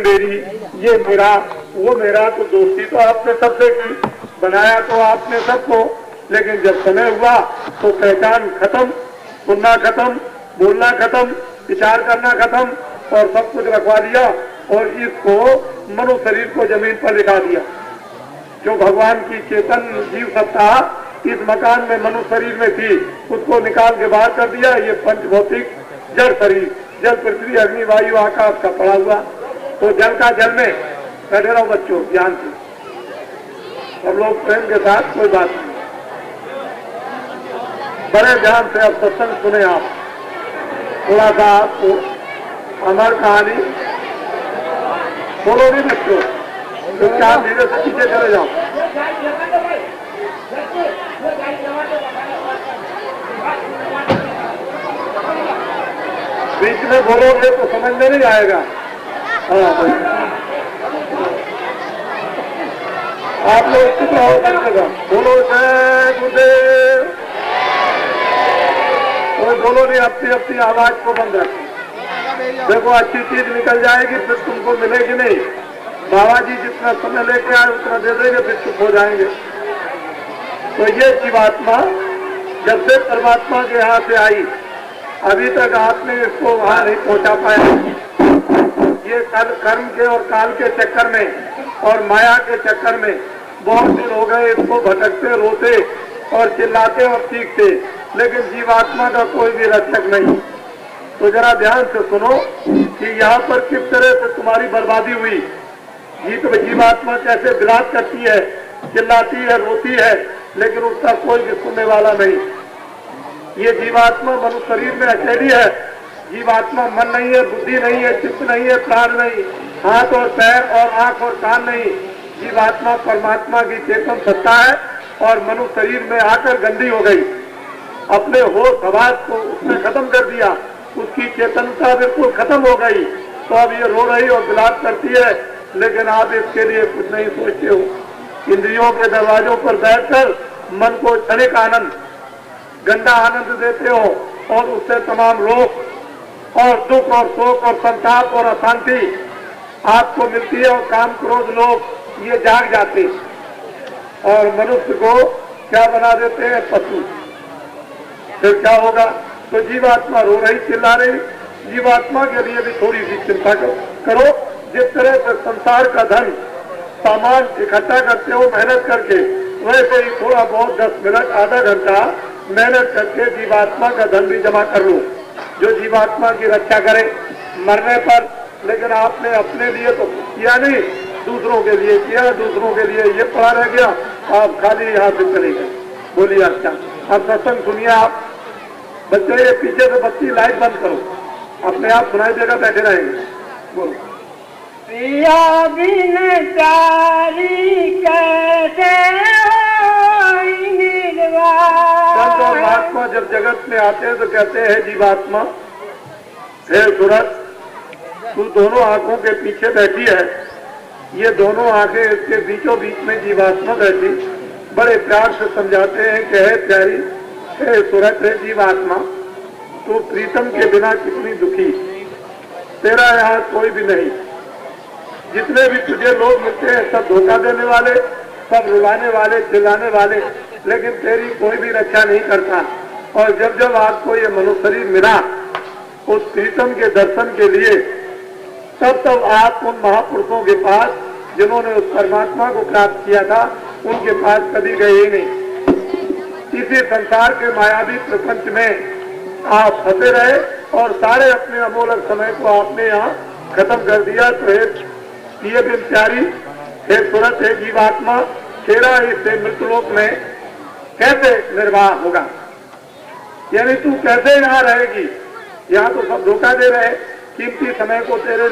मेरी, ये मेरा, वो मेरा। तो दोस्ती तो आपने सबसे की, बनाया तो आपने सबको, लेकिन जब समय हुआ तो पहचान खत्म, सुनना खत्म, बोलना खत्म, विचार करना खत्म, और सब कुछ रखवा दिया और इसको मनुष्य शरीर को जमीन पर लिखा दिया। जो भगवान की चेतन जीव सत्ता इस मकान में मनुष्य शरीर में थी, उसको निकाल के बाहर कर दिया। ये पंचभौतिक जड़ शरीर, जल, पृथ्वी, अग्नि, वायु, आकाश का पड़ा हुआ। तो जल का जल में बैठे रहो बच्चों, ध्यान से, सब लोग प्रेम के साथ, कोई बात नहीं, बड़े ध्यान से अब सत्संग सुने आप। थोड़ा सा आपको अमर कहानी बोलो नहीं बच्चों, तो क्या धीरे से पीछे चले जाओ। बीच में बोलोगे तो समझ में नहीं आएगा। हाँ, आप लोग चुप रहो, बोलो जय गुरुदेव। तो बोलो नहीं, अपनी अपनी आवाज को बंद रखो। देखो अच्छी चीज निकल जाएगी, फिर तुमको मिलेगी नहीं। बाबा जी जितना समय लेके आए उतना दे देंगे, फिर चुप हो जाएंगे। तो ये जीवात्मा जब से परमात्मा के यहाँ से आई, अभी तक आपने इसको वहां नहीं पहुंचा पाया। ये कर्म के और काल के चक्कर में और माया के चक्कर में बहुत दिन हो गए इसको भटकते, रोते और चिल्लाते और चीखते, लेकिन जीवात्मा का कोई भी रक्षक नहीं। तो जरा ध्यान से सुनो कि यहाँ पर किस तरह से तुम्हारी बर्बादी हुई। जीवात्मा कैसे विलाप करती है, चिल्लाती है, रोती है, लेकिन उसका कोई भी सुनने वाला नहीं। ये जीवात्मा मनुष्य शरीर में अकेली है। जीवात्मा मन नहीं है, बुद्धि नहीं है, चित्त नहीं है, प्राण नहीं, हाथ और पैर और आंख और कान नहीं। जीवात्मा परमात्मा की चेतन सत्ता है और मनुष्य शरीर में आकर गंदी हो गई। अपने होश आवाज को उसने खत्म कर दिया, उसकी चेतनता बिल्कुल खत्म हो गई। तो अब ये रो रही और विलाप करती है, लेकिन आप इसके लिए कुछ नहीं सोचते हो। इंद्रियों के दरवाजों पर बैठकर मन को क्षणिक आनंद, गंदा आनंद देते हो और उससे तमाम रोग और दुख और शोक और संताप और अशांति आपको मिलती है। और काम क्रोध लोग ये जाग जाते और मनुष्य को क्या बना देते हैं, पशु। फिर क्या होगा? तो जीवात्मा रो रही, चिल्ला रही। जीवात्मा के लिए भी थोड़ी सी चिंता करो। जिस तरह से संसार का धन सामान इकट्ठा करते हो मेहनत करके, वैसे ही थोड़ा बहुत 10 मिनट आधा घंटा मेहनत करके जीवात्मा का धन भी जमा कर लो, जो जीवात्मा की रक्षा करे मरने पर। लेकिन आपने अपने लिए तो किया नहीं, दूसरों के लिए किया, दूसरों के लिए ये पड़ा रह गया, आप खाली हाथ से चले गए। बोलिए अच्छा। अब सत्संग सुनिए आप बच्चे। ये पीछे से बत्ती लाइट बंद करो, अपने आप सुनाई देगा, बैठे रहेंगे। बोलो। प्रिया बिन प्यारी कैसे होई निर्वाण। संत और महात्मा जब जगत में आते हैं तो कहते हैं जीवात्मा, हे सूरज, तू दोनों आंखों के पीछे बैठी है। ये दोनों आंखें, इसके बीचों बीच में जीवात्मा बैठी। बड़े प्यार से समझाते हैं कि हे प्यारी, हे सूरज, हे जीवात्मा, तू प्रीतम के बिना कितनी दुखी, तेरा यहाँ कोई भी नहीं। जितने भी तुझे लोग मिलते हैं सब धोखा देने वाले, सब रुलाने वाले, चिल्लाने वाले, लेकिन तेरी कोई भी रक्षा नहीं करता। और जब जब आपको ये मनुष्य शरीर मिला उस प्रीतम के दर्शन के लिए, तब तब आप उन महापुरुषों के पास जिन्होंने उस परमात्मा को प्राप्त किया था, उनके पास कभी गए ही नहीं। इसी संसार के मायावी प्रपंच में आप फंसे रहे और सारे अपने अमूल्य समय को आपने यहाँ खत्म कर दिया। तो ये बिन प्यारी, हे सूरज, हे जीवात्मा, तेरा इससे मृत्युलोक में कैसे निर्वाह होगा? यानी तू कैसे यहाँ रहेगी? यहाँ तो सब धोखा दे रहे, कीमती समय को तेरे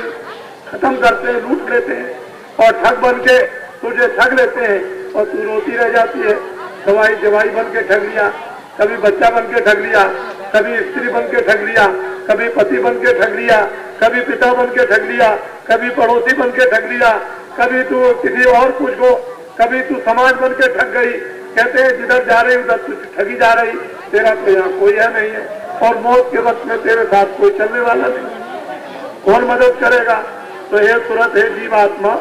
खत्म करते हैं, लूट लेते हैं और ठग बन के तुझे ठग लेते हैं और तू रोती रह जाती है। दवाई जवाई बन के ठग लिया, कभी बच्चा बन के ठग लिया, कभी स्त्री बन के ठग लिया, कभी पति बन के ठग लिया, कभी पिता बन के ठग लिया, कभी पड़ोसी बन के ठग लिया, कभी तू किसी और कुछ को, कभी तू समाज बन के ठग गई। कहते हैं जिधर जा रही उधर तू ठगी जा रही, तेरा तो यहाँ कोई है नहीं है। और मौत के वक्त में तेरे साथ कोई चलने वाला नहीं, कौन मदद करेगा? तो हे तुरंत है जीवात्मा,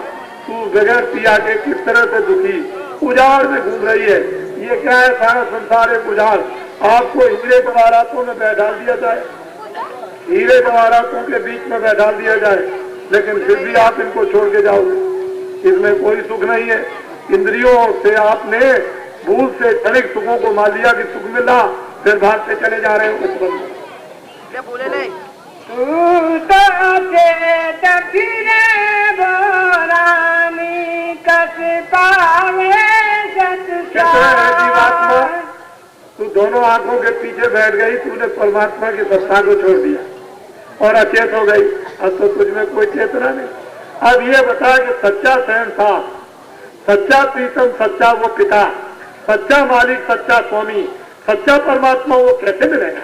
तू बगैर पिया के किस तरह से दुखी उजाड़ में घूम रही है। ये क्या है, सारा संसार एक उजाड़। आपको हीरे जवाहरातों में बैठा दिया जाए, हीरे जवाहरातों के बीच में बैठा दिया जाए, लेकिन फिर भी आप इनको छोड़ के जाओगे, इसमें कोई सुख नहीं है। इंद्रियों से आपने भूल से क्षणिक सुखों को मान लिया कि सुख मिला, फिर भागते चले जा रहे हो। क्या बोले नहीं तू तो फिरे बोरानी कस पावे जीवात्मा, तू दोनों आंखों के पीछे बैठ गई, तूने परमात्मा की सत्ता को छोड़ दिया और अचेत हो गई। अब तो तुझ में कोई चेतना नहीं। अब ये बता कि सच्चा शहंशाह, सच्चा प्रीतम, सच्चा वो पिता, सच्चा मालिक, सच्चा स्वामी, सच्चा परमात्मा वो कैसे मिलेगा?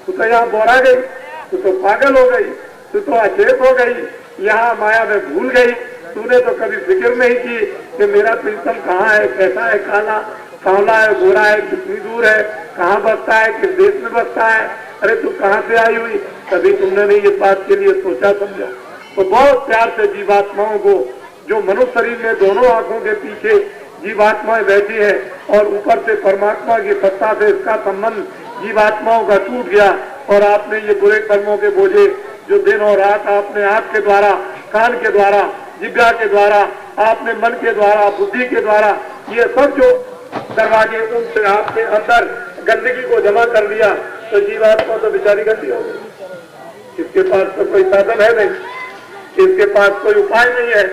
तू तो यहाँ बोरा गई, तू तो पागल हो गई, तू तो अचेत हो गई, यहाँ माया में भूल गई। तूने तो कभी फिक्र नहीं की कि मेरा प्रीतम कहाँ है, कैसा है, काला सांवला है, गोरा है, कितनी दूर है, कहाँ बसता है, किस देश में बसता है, अरे तू कहाँ से आई हुई? कभी तुमने नहीं इस बात के लिए सोचा समझा? तो बहुत प्यार से जीवात्माओं को, जो मनुष्य शरीर में दोनों आंखों के पीछे जीवात्माएं बैठी है और ऊपर से परमात्मा की सत्ता से इसका संबंध जीवात्माओं का टूट गया, और आपने ये बुरे कर्मों के बोझे जो दिन और रात आपने आंख के द्वारा, कान के द्वारा, जिह्वा के द्वारा, आपने मन के द्वारा, बुद्धि के द्वारा, ये सब जो दरवाजे उनसे आपके अंदर गंदगी को जमा कर लिया, तो जीवात्मा तो बेचारी गंदी हो गई। इसके पास तो कोई साधन है नहीं, इसके पास कोई उपाय नहीं है,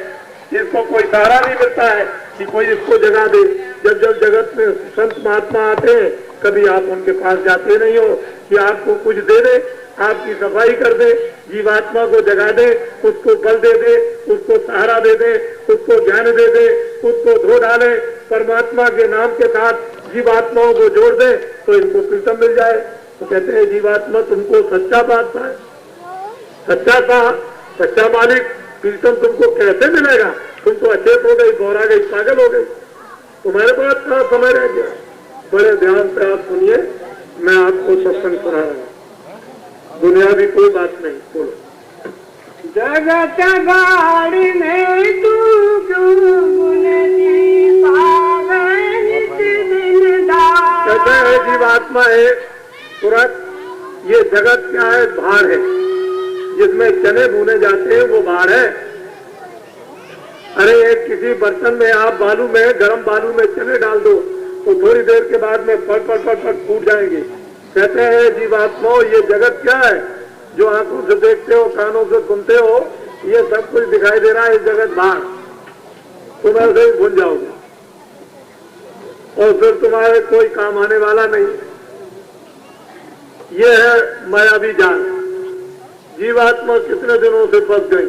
इसको कोई सहारा नहीं मिलता है कि कोई इसको जगा दे। जब जब जगत में संत महात्मा आते हैं, कभी आप उनके पास जाते नहीं हो कि आपको कुछ दे दे, आपकी सफाई कर दे, जीवात्मा को जगा दे, उसको बल दे दे, उसको सहारा दे दे, उसको ज्ञान दे दे, उसको धो डाले, परमात्मा के नाम के साथ जीवात्माओं को जोड़ दे, तो इनको प्रीतम मिल जाए। तो कहते हैं जीवात्मा तुमको सच्चा बादशाह, सच्चा शाह, सच्चा मालिक प्रीतम तुमको कैसे मिलेगा? तुम तो अचेत हो गई, बोरा गई, पागल हो गई, तुम्हारे पास कहाँ समय रह गया? बड़े ध्यान से आप सुनिए, मैं आपको सत्संग सुना रहा हूँ, दुनिया भी कोई बात नहीं। बोलो। जगत गाड़ी में तू क्यों गुनती पावे नित दिन दार। कहते हैं जीवात्मा है तुरंत, ये जगत क्या है? भाड़ है, जिसमें चने भुने जाते हैं वो भाड़ है। अरे एक किसी बर्तन में आप बालू में, गर्म बालू में चने डाल दो, तो थोड़ी देर के बाद में फट फट फट फट फूट जाएंगे। कहते हैं जीवात्माओं, ये जगत क्या है? जो आंखों से देखते हो, कानों से सुनते हो, ये सब कुछ दिखाई दे रहा है, ये जगत भाड़। तुम ऐसे ही भूल जाओगे और फिर तुम्हारे कोई काम आने वाला नहीं। ये है मायावी जाल। जीवात्मा कितने दिनों से फंस गई,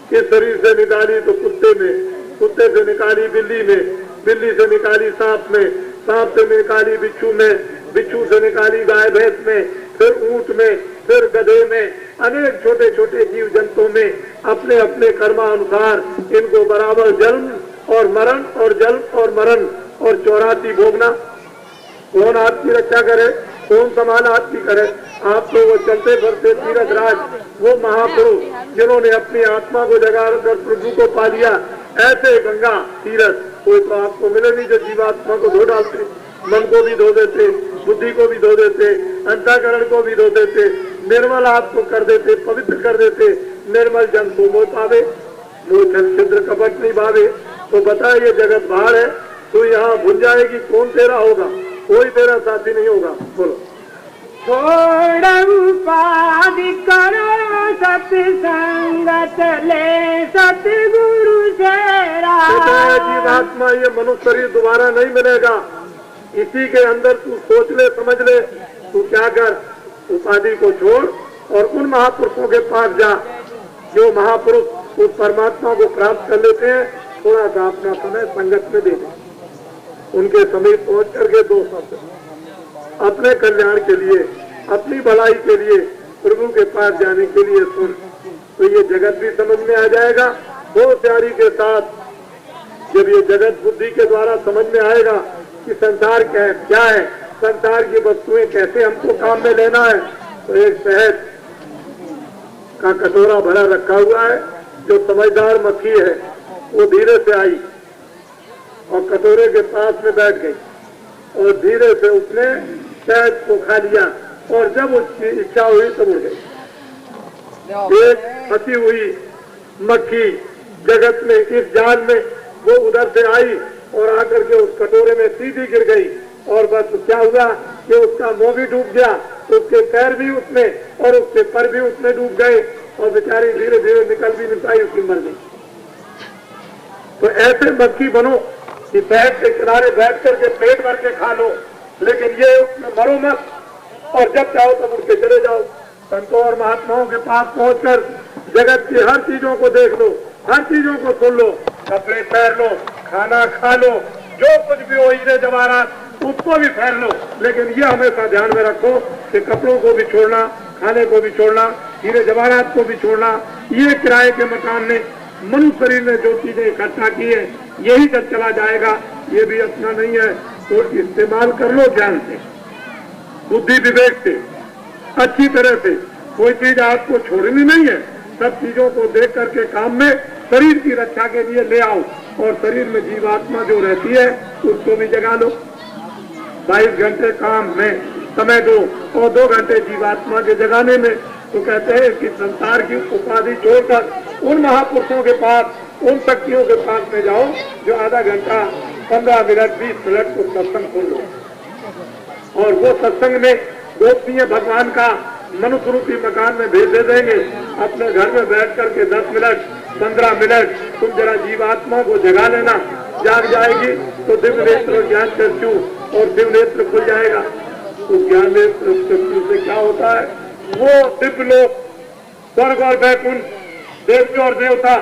किस शरीर से निकाली तो कुत्ते में, कुत्ते से निकाली बिल्ली में, बिल्ली से निकाली सांप में, सांप से निकाली बिच्छू में, बिच्छू से निकाली गाय भैंस में, फिर ऊंट में, फिर गधे में, अनेक छोटे छोटे जीव जंतुओं में अपने अपने कर्मानुसार इनको बराबर जन्म और मरण और जन्म और मरण और 84 भोगना। कौन आपकी रक्षा करे? कौन संभाल आपकी करे? आप तो वो चलते फिरते तीरथ राज, वो महापुरुष जिन्होंने अपनी आत्मा को जगाकर प्रभु को पा लिया, ऐसे गंगा तीरथ कोई तो आपको मिले नहीं जो जीवात्मा को धो डालते, मन को भी धो देते, बुद्धि को भी धो देते, अंतःकरण को भी धो देते, निर्मल आपको कर देते, पवित्र कर देते। निर्मल जन को मोह पावे, मोह छिद्र कपट नहीं भावे। तो बता ये जगत भाड़ है, तू यहाँ भूल जाएगी, कौन तेरा होगा? कोई तेरा साथी नहीं होगा। बोलो। छोड़ उपाधि करो सत्संगत ले सतगुरु से जीवात्मा, ये मनुष्य शरीर दोबारा नहीं मिलेगा। इसी के अंदर तू सोच ले, समझ ले, तू क्या कर, उपाधि को छोड़ और उन महापुरुषों के पास जा जो महापुरुष उस परमात्मा को प्राप्त कर लेते हैं। थोड़ा सा अपना समय संगत में दे दे, उनके समीप पहुंच करके दो शब्द अपने कल्याण के लिए, अपनी भलाई के लिए, प्रभु के पास जाने के लिए सुन, तो ये जगत भी समझ में आ जाएगा। बहुत प्यारी के साथ जब ये जगत बुद्धि के द्वारा समझ में आएगा कि संसार क्या है, संसार की वस्तुएं कैसे हमको काम में लेना है, तो एक शहद का कटोरा भरा रखा हुआ है, जो समझदार मक्खी है वो धीरे से आई और कटोरे के पास में बैठ गई और धीरे से उसने शहद को खा लिया और जब उसकी इच्छा हुई तो उड़ गई। एक फंसी हुई मक्खी जगत में इस जाल में वो उधर से आई और आकर के उस कटोरे में सीधी गिर गई और बस क्या हुआ कि उसका मुंह भी डूब गया, उसके पैर भी उसमें और उसके पर भी उसमें डूब गए और बेचारी धीरे धीरे निकल भी नहीं पाई, उसकी मर गई। तो ऐसे मक्खी बनो कि बैठ के किनारे बैठ करके पेट भर के खा लो, लेकिन ये उसमें मरो मत और जब चाहो तब उठ के चले जाओ। संतों और महात्माओं के पास पहुंचकर जगत की हर चीजों को देख लो, हर चीजों को सुन लो, कपड़े पहन लो, खाना खा लो, जो कुछ भी हो हीरे जवाहरात उसको भी पहन लो, लेकिन ये हमेशा ध्यान में रखो कि कपड़ों को भी छोड़ना, खाने को भी छोड़ना, हीरे जवाहरात को भी छोड़ना। ये किराए के मकान ने मनुष्य शरीर ने जो चीजें इकट्ठा की है यही जब चला जाएगा, ये भी अपना नहीं है। तो इस्तेमाल कर लो ध्यान से, बुद्धि विवेक से, अच्छी तरह से। कोई चीज आपको छोड़नी नहीं है, सब चीजों को देख करके काम में शरीर की रक्षा के लिए ले आओ और शरीर में जीवात्मा जो रहती है उसको भी जगा लो। 22 घंटे काम में समय दो और 2 घंटे जीवात्मा के जगाने में। तो कहते हैं कि संसार की उपाधि छोड़कर उन महापुरुषों के पास, उन शक्तियों के पास में जाओ जो आधा घंटा, 15 मिनट, 20 मिनट को सत्संग सुन लो और वो सत्संग में गोपनीय भगवान का मनुष्य रूपी मकान में भेज दे देंगे। अपने घर में बैठ करके 10 मिनट, 15 मिनट तुम जरा जीवात्मा को जगा लेना, जाग जाएगी तो दिव्य नेत्र ज्ञान चक्षु और दिव्य नेत्र खुल जाएगा। तो ज्ञान नेत्र चक्षु से क्या होता है, वो दिव्य लोक, स्वर्ग और वैकुंठ, देवी और देवता,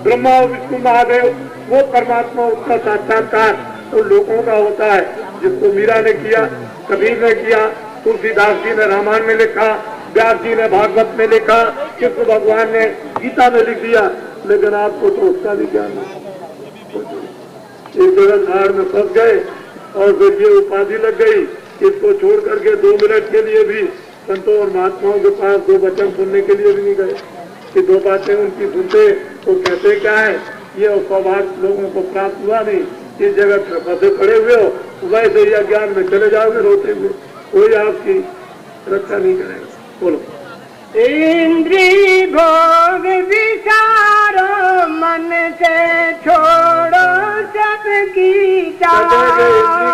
ब्रह्मा और विष्णु महादेव, वो परमात्मा उसका साक्षात्कार उन लोगों का होता है जिसको मीरा ने किया, कबीर ने किया, तुलसीदास जी ने रामायण में लिखा, व्यास जी ने भागवत में लिखा, कृष्ण भगवान ने गीता में लिख दिया, लेकिन आपको तो उसका भी ज्ञान नहीं। एक जगह झाड़ में फंस गए और फिर ये उपाधि लग गई। इसको छोड़ करके 2 मिनट के लिए भी संतों और महात्माओं के पास 2 वचन सुनने के लिए भी नहीं गए कि 2 बातें उनकी सुनते तो कहते क्या है, ये सौभाग्य लोगों को प्राप्त हुआ नहीं। इस जगह पर फंसे पड़े हुए हो, वैसे ही अज्ञान में चले जाओगे रोते हुए, कोई आपकी रक्षा नहीं करेगा। बोलो। इंद्री भोग विचारो मन से छोड़ो सबकी क्या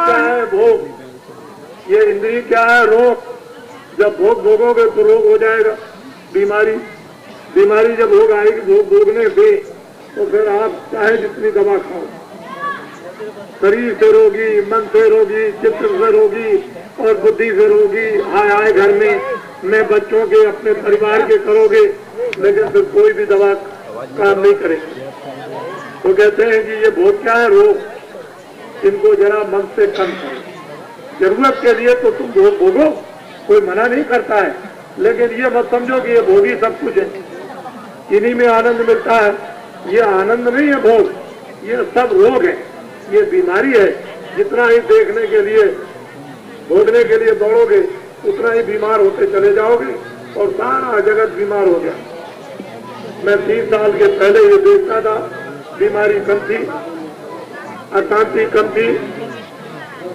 है भोग, ये इंद्री क्या है रोग। जब भोग भोगोगे तो रोग हो जाएगा, बीमारी जब भोग आएगी, भोग भोगने से तो फिर आप चाहे जितनी दवा खाओ, शरीर से रोगी, मन से रोगी, चित्त से रोगी और बुद्धि से रोगी, आए घर में मैं बच्चों के, अपने परिवार के करोगे, लेकिन फिर कोई भी दवा काम नहीं करेगी। तो कहते हैं कि ये भोग क्या है, रोग। इनको जरा मन से कम करो। जरूरत के लिए तो तुम भोग भोगो, कोई मना नहीं करता है, लेकिन ये मत समझो कि ये भोगी सब कुछ है, इन्हीं में आनंद मिलता है। ये आनंद नहीं है भोग, ये सब रोग है, ये बीमारी है। जितना ही देखने के लिए, भोगने के लिए दौड़ोगे उतना ही बीमार होते चले जाओगे और सारा जगत बीमार हो गया। मैं 3 साल के पहले ये देखता था, बीमारी कम थी, अशांति कम थी,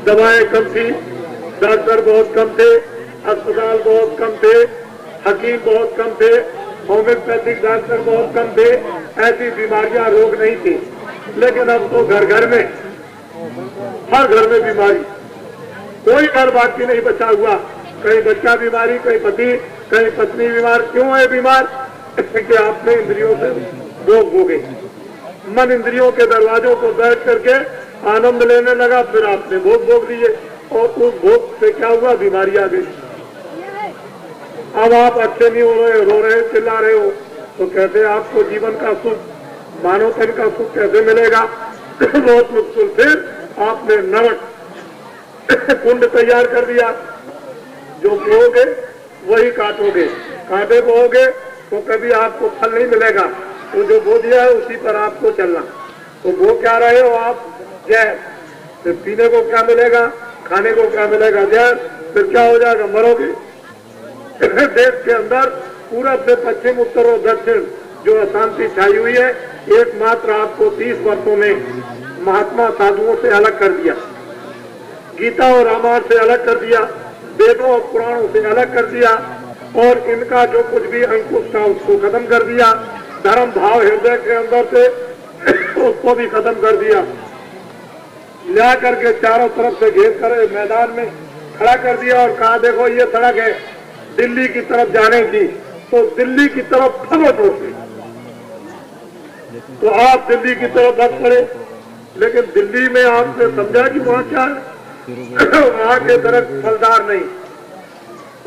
दवाएं कम थी, डॉक्टर बहुत कम थे, अस्पताल बहुत कम थे, हकीम बहुत कम थे, होम्योपैथिक डॉक्टर बहुत कम थे, ऐसी बीमारियां रोग नहीं थी। लेकिन अब तो घर घर में, हर घर में बीमारी, कोई घर बाकी नहीं बचा हुआ। कहीं बच्चा बीमारी, कहीं पति, कहीं पत्नी बीमार। क्यों है बीमार? कि आपने इंद्रियों से भोग भोगे, मन इंद्रियों के दरवाजों को बैठ करके आनंद लेने लगा, फिर आपने भोग भोग लिए और उस भोग से क्या हुआ, बीमारी आ गई। अब आप अच्छे नहीं हो रहे, रो रहे, चिल्ला रहे हो, तो कहते हैं आपको जीवन का सुख, मानवतन का सुख कैसे मिलेगा? बहुत मुश्किल। फिर आपने नमक कुंड तैयार कर दिया, जो बोओगे वही काटोगे, कांटे बोओगे तो कभी आपको फल नहीं मिलेगा, तो जो बो दिया है उसी पर आपको चलना। तो वो क्या रहे हो आप, जहर। फिर पीने को क्या मिलेगा, खाने को क्या मिलेगा, जहर। फिर क्या हो जाएगा, मरोगे। देश के अंदर पूरब से पश्चिम, उत्तर और दक्षिण जो अशांति छाई हुई है, एकमात्र आपको 30 वर्षों में महात्मा साधुओं से अलग कर दिया, गीता और रामायण से अलग कर दिया, वेदों और पुराणों से अलग कर दिया, और इनका जो कुछ भी अंकुश था उसको खत्म कर दिया, धर्म भाव हृदय के अंदर से उसको भी खत्म कर दिया, ला करके चारों तरफ से घेर कर मैदान में खड़ा कर दिया और कहा देखो ये सड़क है दिल्ली की तरफ जाने की, तो दिल्ली की तरफ भागो जोर। तो आप दिल्ली की तरफ भाग पड़े, लेकिन दिल्ली में आपने समझा कि वहां क्या है? वहां के दरख्त फलदार नहीं,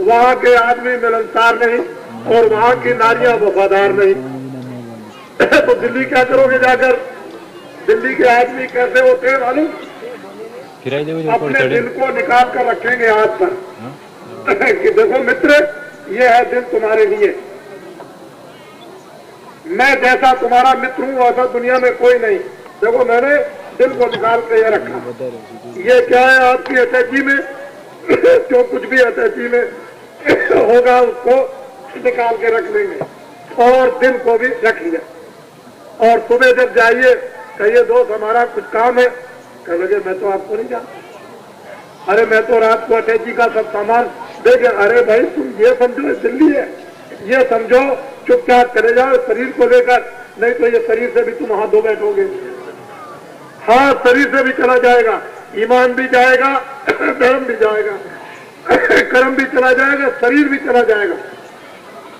वहां के आदमी मिलनसार नहीं, और वहां की नारियां वफादार नहीं। तो दिल्ली क्या करोगे जाकर? दिल्ली के आदमी कैसे होते हैं मालूम? अपने दिल को निकाल कर रखेंगे हाथ पर कि देखो मित्र, ये है दिल तुम्हारे लिए, मैं जैसा तुम्हारा मित्र हूँ वैसा दुनिया में कोई नहीं। देखो मैंने दिल को निकाल के ये रखा, ये क्या है आपकी अटैची में जो कुछ भी अटैची में होगा उसको निकाल के रख लेंगे, और दिल को भी रख लिया। और सुबह जब जाइए कहिए दोस्त हमारा कुछ काम है, कहेंगे मैं तो आपको नहीं जानता, अरे मैं तो रात को अटैची का सब सामान देखे, अरे भाई तुम ये समझो दिल्ली है, ये समझो चुपचाप चले जाओ शरीर को लेकर, नहीं तो ये शरीर से भी तुम हाथ धो बैठोगे। हाँ शरीर से भी चला जाएगा, ईमान भी जाएगा, धर्म भी जाएगा, कर्म भी चला जाएगा, शरीर भी चला जाएगा।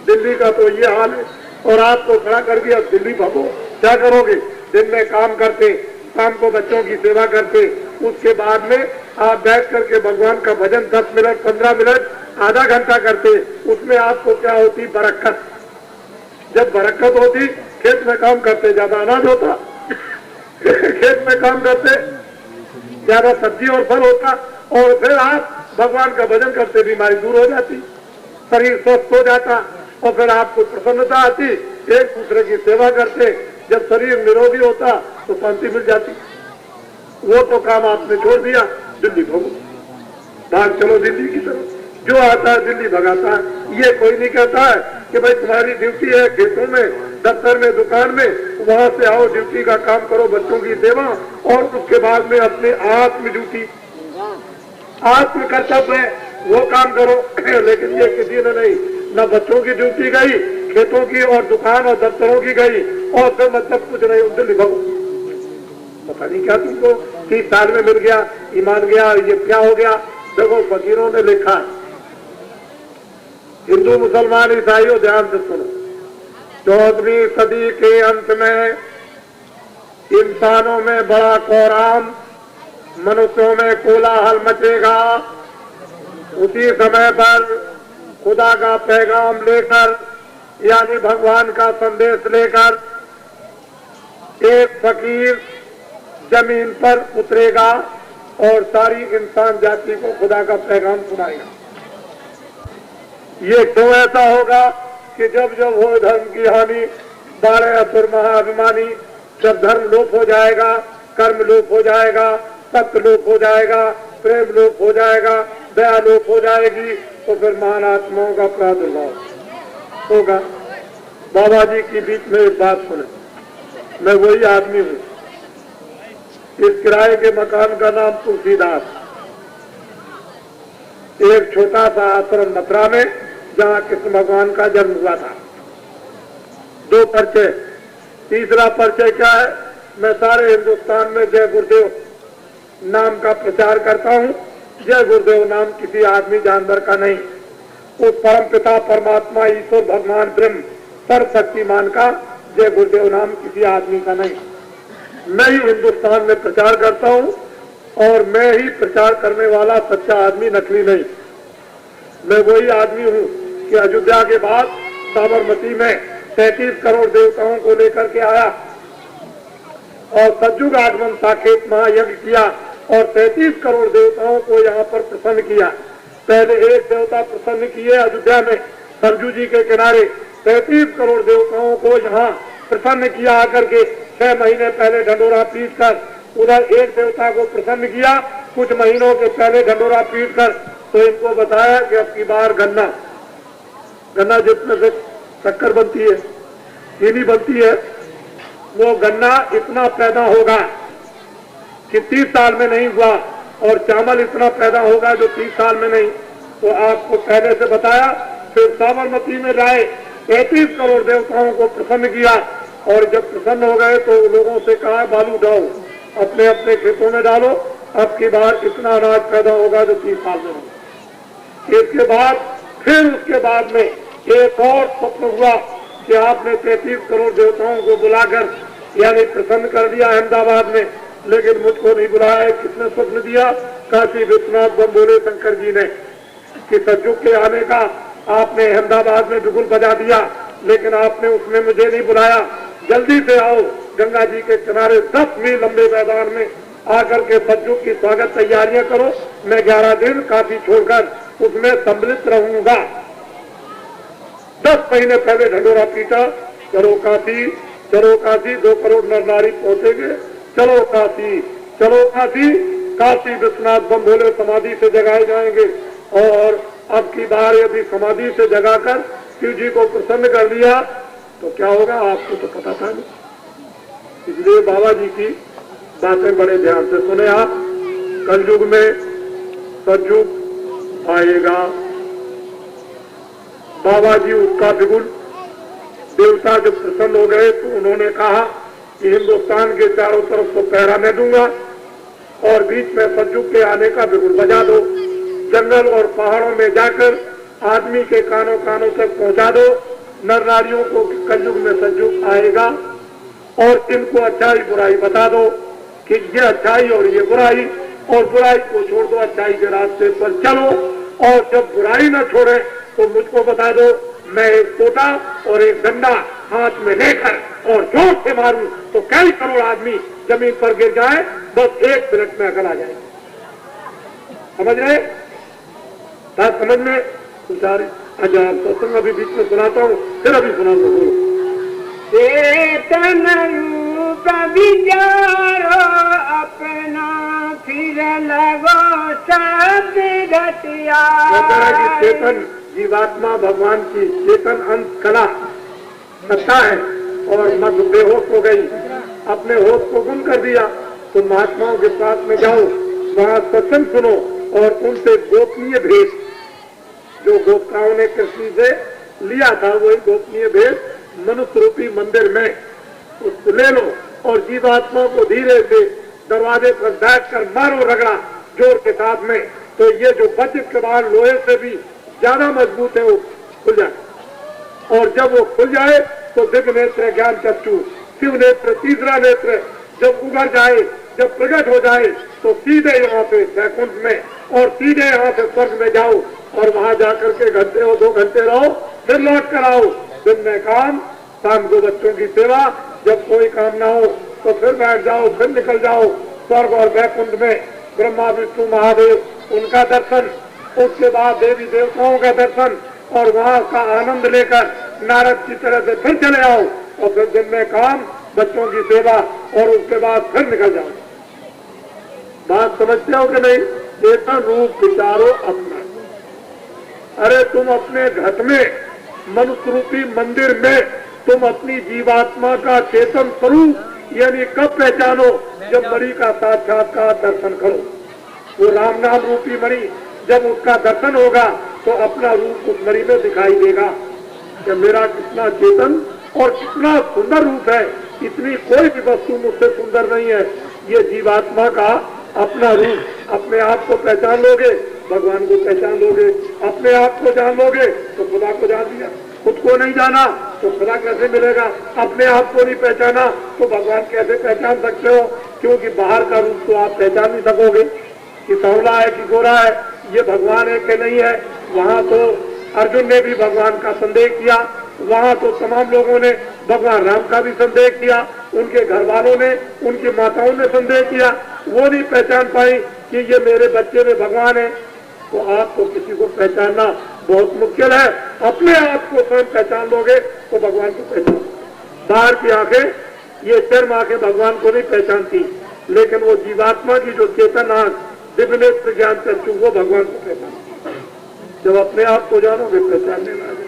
दिल्ली का तो ये हाल है, और आपको खड़ा कर दिया दिल्ली भागो, क्या करोगे? दिन में काम करते, शाम को बच्चों की सेवा करते, उसके बाद में आप बैठ करके भगवान का भजन 10 मिनट 15 मिनट आधा घंटा करते, उसमें आपको क्या होती? बरकत। जब बरकत होती, खेत में काम करते ज्यादा अनाज होता, खेत में काम करते ज्यादा सब्जी और फल होता, और फिर आप भगवान का भजन करते, बीमारी दूर हो जाती, शरीर स्वस्थ हो जाता, और फिर आपको प्रसन्नता आती, एक दूसरे की सेवा करते, जब शरीर निरोगी होता तो शांति मिल जाती। वो तो काम आपने छोड़ दिया, दिल्ली भागो, भाग चलो दिल्ली की तरफ, जो आता है दिल्ली भगाता है। ये कोई नहीं कहता है कि भाई तुम्हारी ड्यूटी है खेतों में, दफ्तर में, दुकान में, वहां से आओ ड्यूटी का काम करो, बच्चों की सेवा, और उसके बाद में अपने आत्म ड्यूटी, आत्म कर्तव्य है वो काम करो। लेकिन ये किसी ने नहीं, न बच्चों की ड्यूटी गई, खेतों की और दुकान और दफ्तरों की गई, और फिर मतलब कुछ नहीं, उधर लिखो पता नहीं क्या तुमको 30 साल में मिल गया, ईमान गया, ये क्या हो गया? देखो फकीरों ने लिखा, हिंदू मुसलमान ईसाइयों ध्यान से सुनो, 14वीं सदी के अंत में इंसानों में बड़ा कोहराम, मनुष्यों में कोलाहल मचेगा। उसी समय पर खुदा का पैगाम लेकर, यानी भगवान का संदेश लेकर, एक फकीर जमीन पर उतरेगा और सारी इंसान जाति को खुदा का पैगाम सुनाएगा। ये क्यों ऐसा होगा कि जब जब हो धर्म की हानि, 12 असुर महाअभिमानी, जब धर्म लोप हो जाएगा, कर्म लोप हो जाएगा, सत्य लोप हो जाएगा, प्रेम लोप हो जाएगा, दया लोप हो जाएगी, तो फिर महान आत्माओं का प्रादुर्भाव होगा। बाबा जी की बीच में एक बात सुने, मैं वही आदमी हूँ। इस किराए के मकान का नाम तुलसीदास, एक छोटा सा आश्रम मथुरा में जहाँ कृष्ण भगवान का जन्म हुआ था। 2 परिचय। तीसरा परिचय क्या है? मैं सारे हिंदुस्तान में जय गुरुदेव नाम का प्रचार करता हूँ। जय गुरुदेव नाम किसी आदमी जानवर का नहीं, उस परम पिता परमात्मा ईश्वर भगवान ब्रह्म सर्वशक्तिमान का जय गुरुदेव नाम किसी आदमी का नहीं। मैं ही हिंदुस्तान में प्रचार करता हूँ, और मैं ही प्रचार करने वाला सच्चा आदमी, नकली नहीं। मैं वही आदमी हूँ कि अयोध्या के बाद साबरमती में 33 करोड़ देवताओं को लेकर के आया और सतयुग आगमन साकेत महायज्ञ किया, और 33 करोड़ देवताओं को यहाँ पर प्रसन्न किया। पहले एक देवता प्रसन्न किए अयोध्या में सरजू जी के किनारे, 33 करोड़ देवताओं को यहाँ प्रसन्न किया आकर के। 6 महीने पहले ढंडोरा पीट कर उधर एक देवता को प्रसन्न किया, कुछ महीनों के पहले ढंडोरा पीट कर तो इनको बताया कि अब की बार गन्ना जिसमें से शक्कर बनती है, चीनी बनती है, वो गन्ना इतना पैदा होगा कि 30 साल में नहीं हुआ, और चावल इतना पैदा होगा जो 30 साल में नहीं। तो आपको पहले से बताया। फिर साबरमती में जाए 33 करोड़ देवताओं को प्रसन्न किया, और जब प्रसन्न हो गए तो लोगों से कहा बालू जाओ अपने अपने खेतों में डालो, अब की बार इतना अनाज पैदा होगा जो 30 साल में नहीं। इसके बाद फिर उसके बाद में एक और स्वप्न हुआ कि आपने 33 करोड़ देवताओं को बुलाकर यानी प्रसन्न कर दिया अहमदाबाद में, लेकिन मुझको नहीं बुलाया। किसने स्वप्न दिया? काशी विश्वनाथ बम्बोले शंकर जी ने, कि सतयुग के आने का आपने अहमदाबाद में बिगुल बजा दिया, लेकिन आपने उसमें मुझे नहीं बुलाया। जल्दी से आओ, गंगा जी के किनारे 10 मील लंबे मैदान में आकर के सतयुग की स्वागत तैयारियां करो। मैं 11 दिन काशी छोड़कर उसमें सम्मिलित रहूंगा। 10 महीने पहले ढंडोरा पीटा, चलो काशी, चलो काशी, 2 करोड़ नर नारी पहुंचेंगे, चलो काशी, चलो काशी। काशी विश्वनाथ बम्बोले समाधि से जगाए जाएंगे, और अब की बार यदि समाधि से जगाकर शिव जी को प्रसन्न कर दिया तो क्या होगा आपको तो पता था नहीं। इसलिए बाबा जी की बातें बड़े ध्यान से सुने आप। कलयुग में सतयुग आएगा, बाबा जी उसका बिगुल, देवता जब प्रसन्न हो गए तो उन्होंने कहा कि हिंदुस्तान के चारों तरफ को पहरा मैं दूंगा, और बीच में सतयुग के आने का बिगुल बजा दो। जंगल और पहाड़ों में जाकर आदमी के कानों कानों तक पहुंचा दो नर नारियों को कलयुग में सतयुग आएगा, और इनको अच्छाई बुराई बता दो कि ये अच्छाई और ये बुराई, और बुराई को छोड़ दो, अच्छाई के रास्ते पर चलो। और जब बुराई न छोड़े तो मुझको बता दो, मैं एक कोटा और एक डंडा हाथ में लेकर और जोर से मारूं तो कई करोड़ आदमी जमीन पर गिर जाए, बस 1 मिनट में अकल आ जाए। समझ रहे? बात समझ में हजार सत्संग अभी बीच में सुनाता हूँ, फिर अभी सुनाता हूँ। चेतन रूप विचारो अपना, फिर लगो सब घटिया। चेतन जीवात्मा भगवान की चेतन अंत कला सत्ता है, और मत बेहोश हो गई, अपने होश को गुम कर दिया। तो महात्माओं के पास में जाओ, वहाँ सत्संग सुनो, और उनसे गोपनीय भेद जो गोपताओं ने कृष्ण से लिया था, वही गोपनीय भेद मनुष्य रूपी मंदिर में उसको ले लो, और जीवात्मा को धीरे से दरवाजे पर बैठकर मारो रगड़ा जोर के साथ में, तो ये जो बचित के बाद लोहे से भी ज्यादा मजबूत है वो खुल जाए। और जब वो खुल जाए तो दिव्य नेत्र ज्ञान चक्षु शिव नेत्र तीसरा नेत्र जब उभर जाए, जब प्रकट हो जाए, तो सीधे यहाँ पे वैकुंठ में और सीधे यहाँ से स्वर्ग में जाओ, और वहां जाकर के घंटे और 2 घंटे रहो, फिर लौट कर आओ। दिन में काम, शाम को बच्चों की सेवा, जब कोई काम ना हो तो फिर बैठ जाओ, फिर निकल जाओ स्वर्ग और वैकुंठ में। ब्रह्मा विष्णु महादेव उनका दर्शन, उसके बाद देवी देवताओं का दर्शन, और वहाँ का आनंद लेकर नारद की तरह से फिर चले आओ, और फिर दिन में काम, बच्चों की सेवा, और उसके बाद फिर निकल जाओ। बात समझते हो कि नहीं? चेतन रूप विचारो अपना। अरे तुम अपने घट में, मनुष्य रूपी मंदिर में तुम अपनी जीवात्मा का चेतन स्वरूप यानी कब पहचानो? जब मणि का साक्षात्कार दर्शन करो। वो राम नाम रूपी मणि जब उसका दर्शन होगा तो अपना रूप उस मणि में दिखाई देगा कि मेरा कितना चेतन और कितना सुंदर रूप है। इतनी कोई भी वस्तु मुझसे सुंदर नहीं है। ये जीवात्मा का अपना रूप। अपने आप को पहचान लोगे, भगवान को पहचान लोगे। अपने आप को जान लोगे तो खुदा को जान लिया। खुद को नहीं जाना तो खुदा कैसे मिलेगा? अपने आप को नहीं पहचाना तो भगवान कैसे पहचान सकते हो? क्योंकि बाहर का रूप तो आप पहचान नहीं सकोगे कि सांवला है कि गोरा है, ये भगवान है कि नहीं है। वहाँ तो अर्जुन ने भी भगवान का संदेह किया, वहाँ तो तमाम लोगों ने भगवान राम का भी संदेह किया, उनके घर वालों ने, उनकी माताओं ने संदेह किया। वो नहीं पहचान पाई कि ये मेरे बच्चे में भगवान है। तो आपको किसी को पहचानना बहुत मुश्किल है। अपने आप को स्वयं पहचान लोगे तो भगवान को पहचान। बाहर की आंखें, ये चर्म आंखें भगवान को नहीं पहचानती, लेकिन वो जीवात्मा की जो चेतन आंख, दिव्य नेत्र ज्ञान चक्षु, वो भगवान को पहचानती। जब अपने आप को जानोगे पहचानने लगे।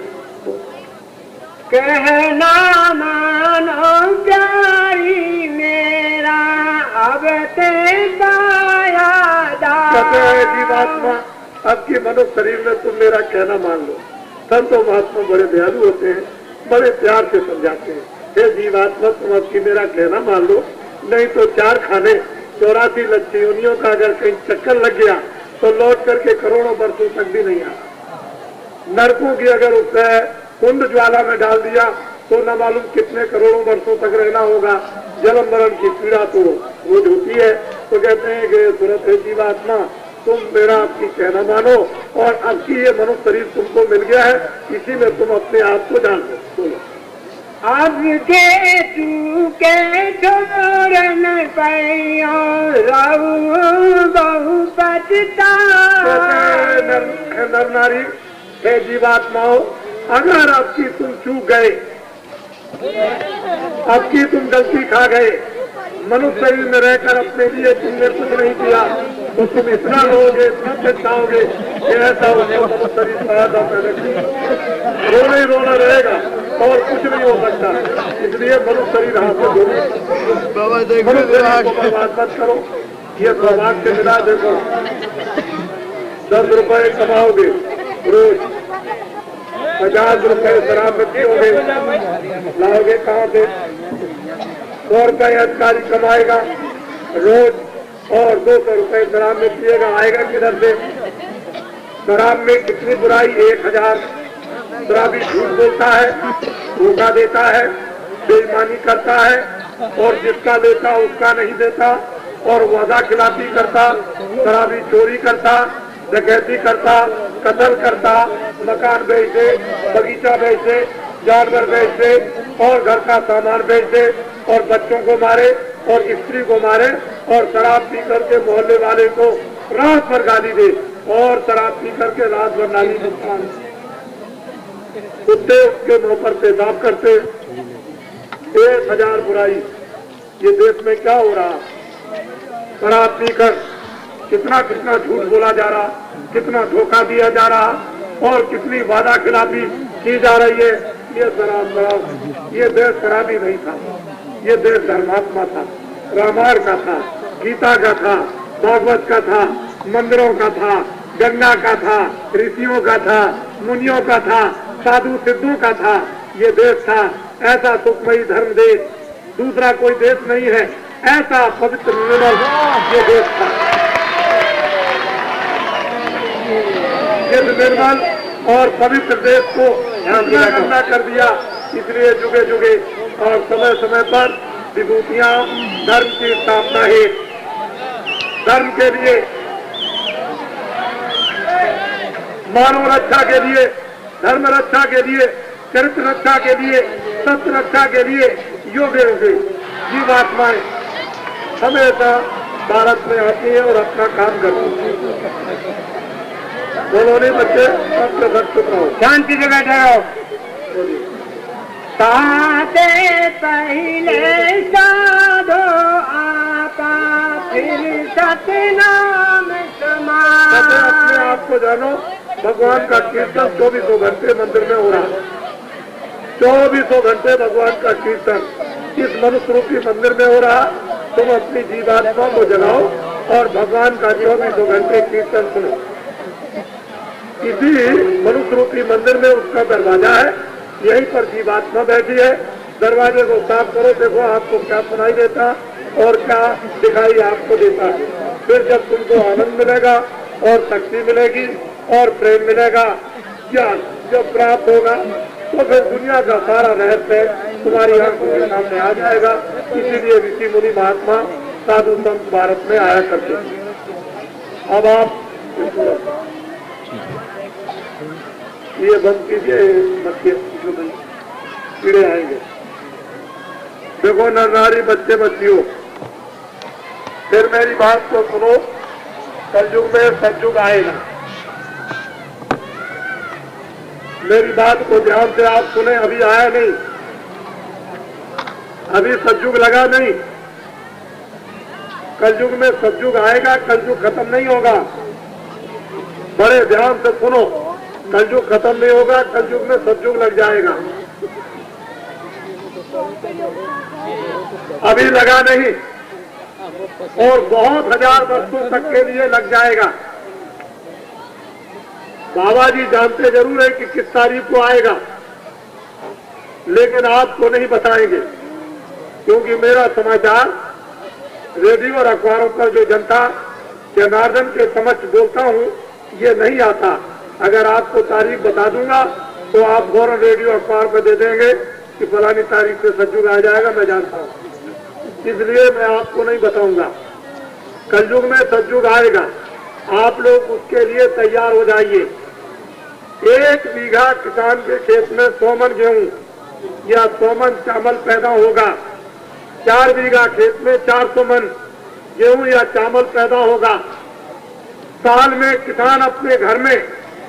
कहना मानो प्यारी मेरा अब ते पाया कहते हैं जीवात्मा अब की मनुष्य शरीर में तुम मेरा कहना मान लो। संत और महात्मा बड़े दयालु होते हैं, बड़े प्यार से समझाते हैं, हे जीवात्मा तुम अब की मेरा कहना मान लो, नहीं तो 4 खाने 84 लक्ष्य योनियों का अगर कहीं चक्कर लग गया तो लौट करके करोड़ों वर्षों तक भी नहीं आता। नरकों की अगर उसने कुंड ज्वाला में डाल दिया तो न मालूम कितने करोड़ों वर्षों तक रहना होगा। जन्म मरण की पीड़ा तो रोज होती है। तो कहते हैं कि सूरत है जीवात्मा तुम मेरा आपकी कहना मानो और अब की ये मनुष्य शरीर तुमको मिल गया है, इसी में तुम अपने आप को जान लो। बोलो अब के तू के छोड़न पैयो रहू बहु पछता। नर नारी हे जीवात्माओं अगर अब की तुम चूक गए, अब की तुम गलती खा गए, मनुष्य शरीर में रहकर अपने लिए तुमने कुछ नहीं किया तो तुम इतना रोगे, इतना पछताओगे कि ऐसा हो मनुष्य शरीर पैदा मैंने रोना ही रोना रहेगा और कुछ नहीं हो सकता। इसलिए मनुष्य शरीर हाथ से धोने बर्बाद मत करो। ये सौभाग्य से मिला। देखो 10 रुपए कमाओगे रोज, 50 रुपए शराब में पियोगे, लाओगे कहाँ से? 100 रुपए अधिकारी कमाएगा रोज और 200 रुपए शराब में पिएगा, आएगा किधर से? शराब में कितनी बुराई, 1000 शराबी झूठ बोलता है, धोखा देता है, बेईमानी करता है और जिसका लेता उसका नहीं देता और वादा खिलाफी करता, शराबी चोरी करता, डकैती करता, कत्ल करता, मकान बेच दे, बगीचा बेच दे, जानवर बेच दे और घर का सामान बेच दे और बच्चों को मारे और स्त्री को मारे और शराब पी करके मोहल्ले वाले को रात भर गाली दे और शराब पी करके रात भर नाली नुकसान, कुत्ते उसके मुंह पर पेशाब करते। 1000 बुराई। ये देश में क्या हो रहा? शराब पीकर कितना कितना झूठ बोला जा रहा, कितना धोखा दिया जा रहा और कितनी वादा खिलाफी की जा रही है। ये शराब, ये देश शराबी नहीं था, ये देश धर्मात्मा था, रामायण का था, गीता का था, भागवत का था, मंदिरों का था, गंगा का था, ऋषियों का था, मुनियों का था, साधु सिद्धों का था। ये देश था ऐसा सुखमयी धर्म देश, दूसरा कोई देश नहीं है ऐसा पवित्र निर्मल ये देश था। इस निर्मल और पवित्र देश को गंदा कर दिया। इसलिए जुगे जुगे और समय समय पर विभूतियां धर्म की स्थापना है, धर्म के लिए, मानव रक्षा के लिए, धर्म रक्षा के लिए, चरित्र रक्षा के लिए, सत्य रक्षा के लिए योग्य योग्य जीवात्माएं हमेशा भारत में आती है और अपना काम करती है। बोलो नहीं बच्चे, सब चुप रहो, शांति से बैठे रहो। ताते पहले साधो आपा फिर सतनाम समाज। अपने आप को जानो, भगवान का कीर्तन 24 घंटे मंदिर में हो रहा है। 24 घंटे भगवान का कीर्तन इस मनुष्य रूपी मंदिर में हो रहा। तुम अपनी जीवात्मा को जगाओ और भगवान का 24 घंटे कीर्तन सुनो। इसी मनुष्य रूपी मंदिर में उसका दरवाजा है, यहीं पर जीवात्मा बैठी है। दरवाजे को साफ करो, देखो आपको क्या सुनाई देता और क्या दिखाई आपको देता है। फिर जब तुमको आनंद मिलेगा और शक्ति मिलेगी और प्रेम मिलेगा, ज्ञान जब प्राप्त होगा तो फिर दुनिया का सारा रहस्य तुम्हारी आंखों के सामने आ जाएगा। इसीलिए ऋषि मुनि महात्मा साधु संत भारत में आया करते। अब आप ये बंद कीजिए, कीड़े आएंगे। देखो नर नारी बच्चे बच्चियों, फिर मेरी बात को सुनो। कलयुग में सतयुग आएगा। मेरी बात को ध्यान से आप सुने। अभी आया नहीं, अभी सतयुग लगा नहीं। कलयुग में सतयुग आएगा, कलयुग खत्म नहीं होगा। बड़े ध्यान से सुनो, कलयुग खत्म नहीं होगा, कलयुग में सतयुग लग जाएगा। अभी लगा नहीं और बहुत हजार वर्षों तक के लिए लग जाएगा। बाबा जी जानते जरूर है कि किस तारीख को आएगा, लेकिन आपको नहीं बताएंगे, क्योंकि मेरा समाचार रेडियो और अखबारों पर जो जनता जनार्दन के समक्ष बोलता हूँ ये नहीं आता। अगर आपको तारीख बता दूंगा तो आप फौरन रेडियो अखबार पर दे देंगे कि फलानी तारीख से सतयुग आ जाएगा, मैं जानता हूँ, इसलिए मैं आपको नहीं बताऊंगा। कलयुग में सतयुग आएगा, आप लोग उसके लिए तैयार हो जाइए। 1 बीघा किसान के खेत में 100 मन गेहूं या 100 मन चावल पैदा होगा। 4 बीघा खेत में 400 मन गेहूं या चावल पैदा होगा। साल में किसान अपने घर में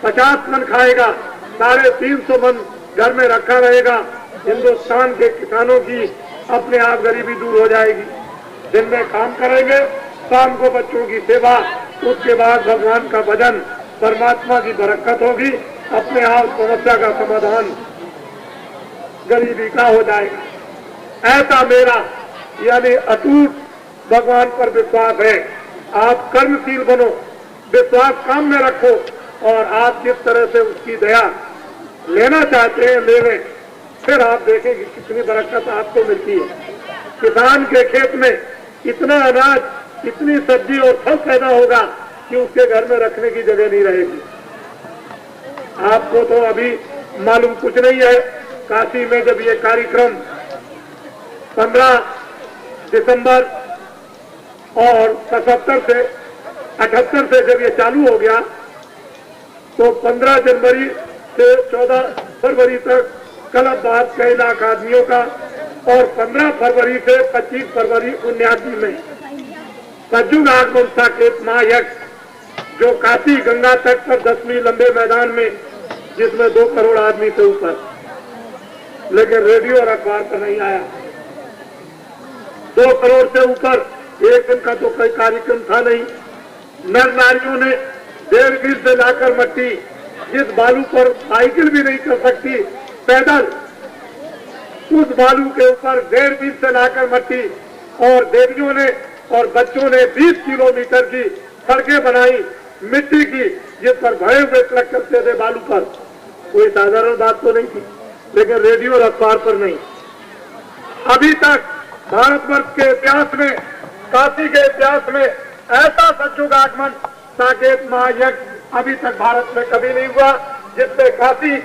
50 मन खाएगा, 350 मन घर में रखा रहेगा। हिंदुस्तान के किसानों की अपने आप गरीबी दूर हो जाएगी। दिन में काम करेंगे, शाम को बच्चों की सेवा, उसके बाद भगवान का भजन, परमात्मा की बरकत होगी, अपने आप समस्या का समाधान गरीबी का हो जाएगा। ऐसा मेरा यानी अटूट भगवान पर विश्वास है। आप कर्मशील बनो, विश्वास काम में रखो और आप जिस तरह से उसकी दया लेना चाहते हैं ले लें, फिर आप देखें कि कितनी बरकत आपको मिलती है। किसान के खेत में इतना अनाज, इतनी सब्जी और फल पैदा होगा कि उसके घर में रखने की जगह नहीं रहेगी। आपको तो अभी मालूम कुछ नहीं है। काशी में जब ये कार्यक्रम 15 दिसंबर और 77 से 78 से जब ये चालू हो गया तो 15 जनवरी से 14 फरवरी तक क्लब बात 6 लाख आदमियों का और 15 फरवरी से 25 फरवरी 79 में सतयुग आगमन साकेत महायज्ञ जो काशी गंगा तट पर 10 मील लंबे मैदान में, जिसमें 2 करोड़ आदमी से ऊपर, लेकिन रेडियो और अखबार पर नहीं आया। 2 करोड़ से ऊपर एक दिन का तो कोई कार्यक्रम था नहीं। नर नारियों ने 1.5 मील से लाकर मट्टी, जिस बालू पर साइकिल भी नहीं कर सकती पैदल, उस बालू के ऊपर 1.5 मील से लाकर मट्टी, और देवियों ने और बच्चों ने 20 किलोमीटर की सड़कें बनाई मिट्टी की, जिस पर भरे हुए ट्रक चलते थे बालू पर। कोई साधारण बात तो नहीं थी, लेकिन रेडियो और अखबार पर नहीं। अभी तक भारतवर्ष के इतिहास में, काशी के इतिहास में ऐसा सतयुग आगमन साकेत महायज्ञ अभी तक भारत में कभी नहीं हुआ, जिससे काशी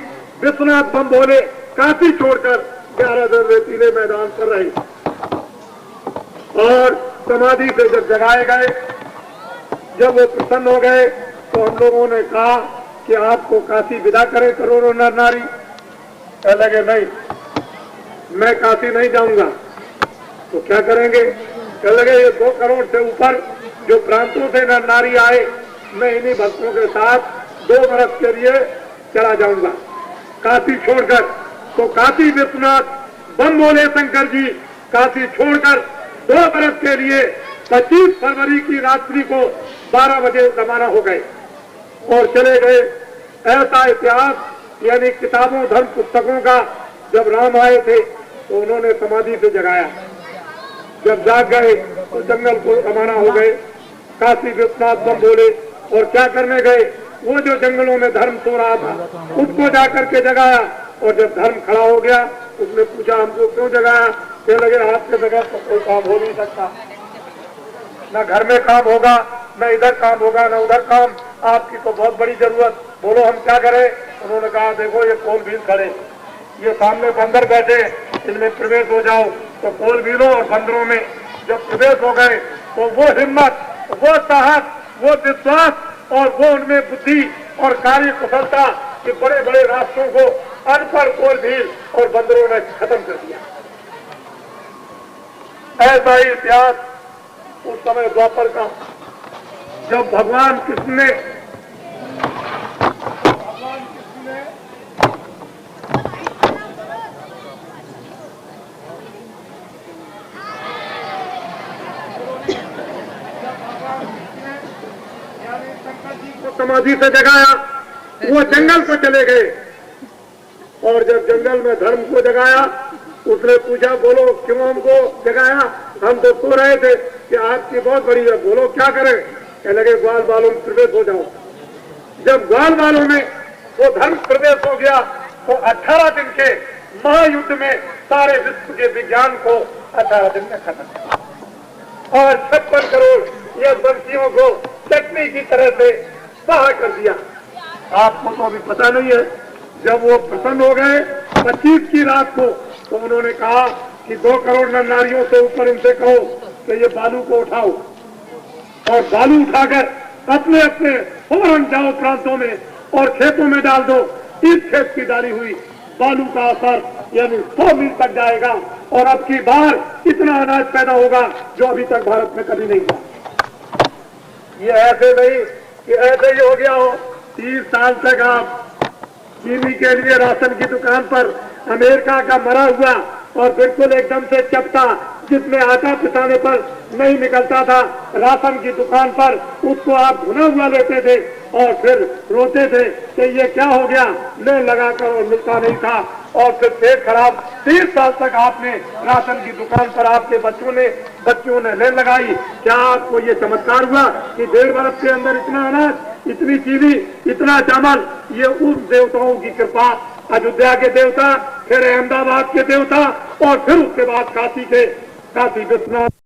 विश्वनाथ बम भोले काशी छोड़कर 11 दिन रेतीले मैदान पर रहे। और समाधि से जब जगाए गए, जब वो प्रसन्न हो गए, तो हम लोगों ने कहा कि आपको काशी विदा करें करोड़ों नर नारी। कह लगे नहीं, मैं काशी नहीं जाऊंगा। तो क्या करेंगे? कह लगे ये 2 करोड़ से ऊपर जो प्रांतों से नर नारी आए, मैं इन्हीं भक्तों के साथ 2 बरस के लिए चला जाऊंगा काशी छोड़कर। तो काशी विश्वनाथ बम भोले शंकर जी काशी छोड़कर 2 बरस के लिए 25 फरवरी की रात्रि को 12 बजे रवाना हो गए और चले गए। ऐसा इतिहास यानी किताबों, धर्म पुस्तकों का जब राम आए थे तो उन्होंने समाधि से जगाया। जब जाग गए तो जंगल को रवाना हो गए काशी विश्वनाथ बम भोले। और क्या करने गए? वो जो जंगलों में धर्म सो रहा था उसको जाकर के जगाया। और जब धर्म खड़ा हो गया, उसने पूछा हमको क्यों जगाया? कहने लगे आपके बगैर तो कोई काम हो नहीं सकता, न घर में काम होगा, न इधर काम होगा, न उधर काम। आपकी तो बहुत बड़ी जरूरत, बोलो हम क्या करें? उन्होंने कहा देखो ये कोल भील खड़े, ये सामने बंदर बैठे, इनमें प्रवेश हो जाओ। तो कोल भीलों और बंदरों में जब प्रवेश हो गए तो वो हिम्मत, वो साहस, वो विश्वास और वो उनमें बुद्धि और कार्य कुशलता कि बड़े बड़े राष्ट्रों को अनपढ़ कोल भील और बंदरों ने खत्म कर दिया। ऐसा ही इतिहास उस समय द्वापर का, जब भगवान कृष्ण ने समाधि से जगाया, वो जंगल को चले गए। और जब जंगल में धर्म को जगाया उसने पूछा बोलो क्यों हमको जगाया, हम तो सो रहे थे कि आपकी बहुत बड़ी है, बोलो क्या करें। कह लगे ग्वाल बालों में प्रवेश हो जाओ। जब ग्वाल बालों में वो धर्म प्रवेश हो गया तो 18 दिन के महायुद्ध में सारे विश्व के विज्ञान को 18 दिन में खत्म किया और 56 करोड़ यशवंशियों को चटनी की तरह से बाहर कर दिया। आपको तो अभी पता नहीं है, जब वो प्रसन्न हो गए 25 की रात को तो उन्होंने कहा कि 2 करोड़ नर नारियों से ऊपर इनसे कहो कि ये बालू को उठाओ और बालू उठाकर अपने अपने फौरन जाओ प्रांतों में और खेतों में डाल दो। इस खेत की डाली हुई बालू का असर यानी 100 मील तक जाएगा और अब की बार इतना अनाज पैदा होगा जो अभी तक भारत में कभी नहीं हुआ। ये ऐसे नहीं कि ऐसे ही हो गया हो। 30 साल तक आप चीनी के लिए राशन की दुकान पर अमेरिका का मरा हुआ और बिल्कुल एकदम से चपटा जिसमें आटा पिसाने पर नहीं निकलता था राशन की दुकान पर, उसको आप भुना हुआ लेते थे और फिर रोते थे कि ये क्या हो गया, लेन लगाकर और मिलता नहीं था और फिर पेट खराब। 30 साल तक आपने राशन की दुकान पर आपके बच्चों ने लेन लगाई। क्या आपको ये चमत्कार हुआ कि 1.5 वर्ष के अंदर इतना अनाज, इतनी चीनी, इतना चावल? ये उन देवताओं की कृपा, अयोध्या के देवता, फिर अहमदाबाद के देवता और फिर उसके बाद काशी विश्वनाथ